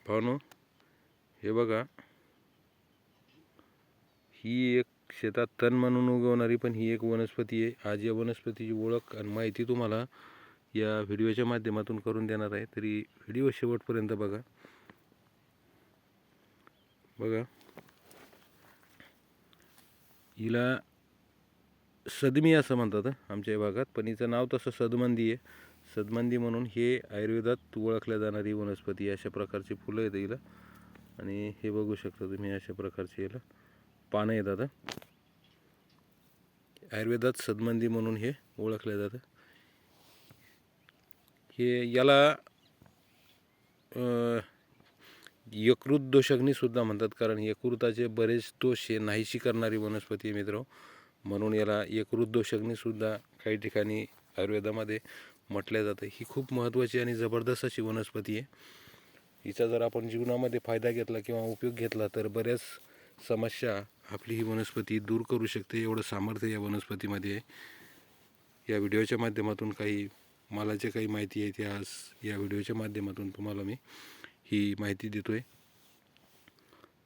भावांनो, हे बघा, ही एक शेतात तण म्हणून उगवणारी पण ही एक वनस्पती आहे. आज या वनस्पतीची ओळख आणि माहिती तुम्हाला या व्हिडिओच्या माध्यमातून करून देणार आहे. तरी व्हिडिओ शेवटपर्यंत बघा. हिला सदमी असं म्हणतात आमच्या भागात, पण हिचं नाव तसं सदमंदी आहे. सदमंदी म्हणून हे आयुर्वेदात ओळखल्या जाणारी वनस्पती. अशा प्रकारची फुलं आहेत हिला आणि हे बघू शकता तुम्ही, अशा प्रकारची याला पानं येतात. आयुर्वेदात सदमंदी म्हणून हे ओळखलं जातं. हे याला यकृत दोषग्नी सुद्धा म्हणतात, कारण यकृताचे बरेच दोष हे नाहीशी करणारी वनस्पती आहे मित्र. म्हणून याला यकृत दोषग्नी सुद्धा काही ठिकाणी आयुर्वेदामध्ये म्हटलं जातं. ही खूप महत्त्वाची आणि जबरदस्त अशी वनस्पती आहे. हिचा जर आपण जीवनामध्ये फायदा घेतला किंवा उपयोग घेतला तर बऱ्याच समस्या आपली ही वनस्पती दूर करू शकते. एवढं सामर्थ्य या वनस्पतीमध्ये आहे. या व्हिडिओच्या माध्यमातून मला जे काही माहिती आहे ते आज या व्हिडिओच्या माध्यमातून तुम्हाला मी ही माहिती देतोय.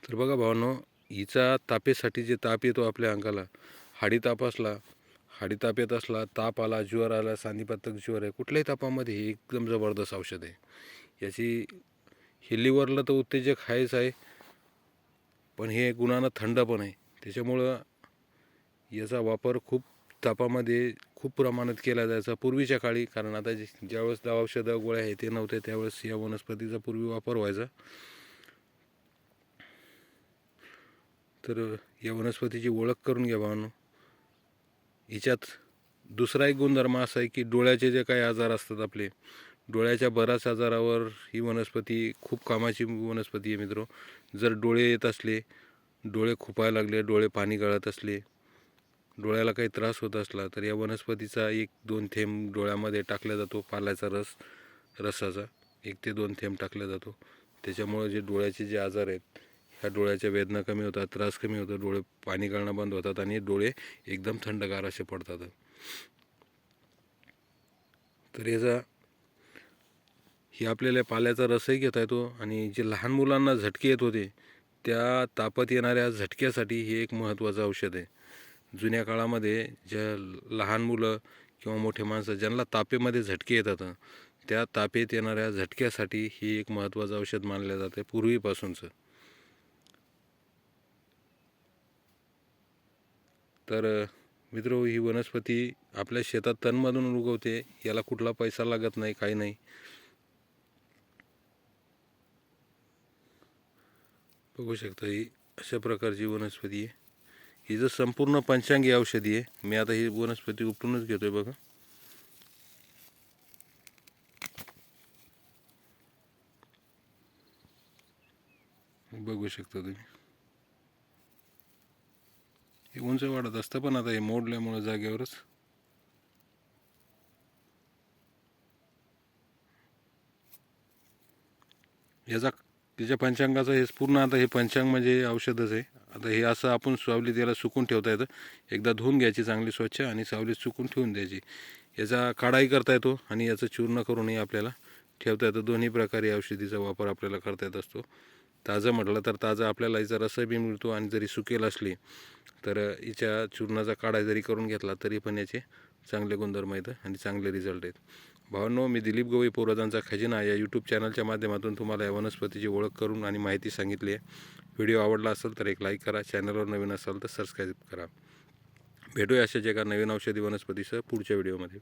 तर बघा भावांनो, हिचा तापेसाठी जे ताप येतो आपल्या अंगाला, हाडी ताप येत असला, ताप आला, ज्वर आला, सांधीपातक ज्वर आहे, कुठल्याही तापामध्ये हे एकदम जबरदस्त औषध आहे. हे लिव्हरला तर उत्तेजक आहेच आहे, पण हे गुणानं थंड पण आहे. त्याच्यामुळं याचा वापर तापामध्ये खूप प्रमाणात केला जायचा पूर्वीच्या काळी. कारण आता ज्यावेळेस औषधं गोळ्या आहे ते नव्हते, त्यावेळेस या वनस्पतीचा पूर्वी वापर व्हायचा. तर या वनस्पतीची ओळख करून घ्या भावांनो. हिच्यात दुसरा एक गुणधर्म असा आहे की डोळ्याचे जे काही आजार असतात आपले, डोळ्याच्या बऱ्याच आजारावर ही वनस्पती खूप कामाची वनस्पती आहे मित्र. जर डोळे येत असले, डोळे खुपायला लागले, डोळे पाणी गळत असले, डोळ्याला काही त्रास होत असला तर या वनस्पतीचा 1-2 थेंब डोळ्यामध्ये टाकला जातो. पाल्याचा रसाचा 1 ते 2 थेंब टाकला जातो. त्याच्यामुळे जे डोळ्याचे जे आजार आहेत, ह्या डोळ्याच्या वेदना कमी होतात, त्रास कमी होतो, डोळे पाणी गळणं बंद होतात आणि डोळे एकदम थंडगार असे पडतात. तर ही आपल्याला पाल्याचा रसही घेता येतो. आणि जे लहान मुलांना झटके येत होते, त्या तापात येणाऱ्या झटक्यासाठी हे एक महत्त्वाचं औषध आहे. जुन्या काळामध्ये ज्या लहान मुलं किंवा मोठे माणसं ज्यांना तापेमध्ये झटके येतात, त्या तापेत येणाऱ्या झटक्यासाठी ही एक महत्त्वाचं औषध मानलं जातं पूर्वीपासूनचं. तर मित्र, ही वनस्पती आपल्या शेतात तणमधून उगवते. याला कुठला पैसा लागत नाही, काही नाही. बघू शकता, ही अशा प्रकारची वनस्पती आहे. ही जर संपूर्ण पंचांगी औषधी आहे. मी आता ही वनस्पती उपटूनच घेतोय बघा. बघू शकता तुम्ही, हे उंच वाढत असतं, पण आता हे मोडल्यामुळे जागेवरच त्याच्या पंचांगाचं हे पूर्ण, आता हे पंचांग म्हणजे औषधच आहे. आता हे असं आपण सावलीत त्याला सुकून ठेवता येतं. एकदा धुवून घ्यायची चांगली स्वच्छ आणि सावलीत सुकून ठेवून द्यायची. याचा काढाही करता येतो आणि याचं चूर्ण करूनही आपल्याला ठेवता येतं. दोन्ही प्रकारे औषधीचा वापर आपल्याला करता येत असतो. ताजं म्हटलं तर ताजं आपल्याला याचा रस बी मिळतो, आणि जरी सुकेल असली तर हिच्या चूर्णाचा काढा जरी करून घेतला तरी पण याचे चांगले गुणधर्म आहेत आणि चांगले रिझल्ट आहेत. भावांनो, मी दिलीप गवई पूर्वजांचा खजिना या यूट्यूब चॅनलच्या माध्यमातून तुम्हाला या वनस्पतीची ओळख करून आणि माहिती सांगितली आहे. व्हिडिओ आवडला असेल तर एक लाईक करा. चॅनलवर नवीन असाल तर सबस्क्राईब करा. भेटूया अशाच एका नवीन औषधी वनस्पतीसह पुढच्या व्हिडिओमध्ये.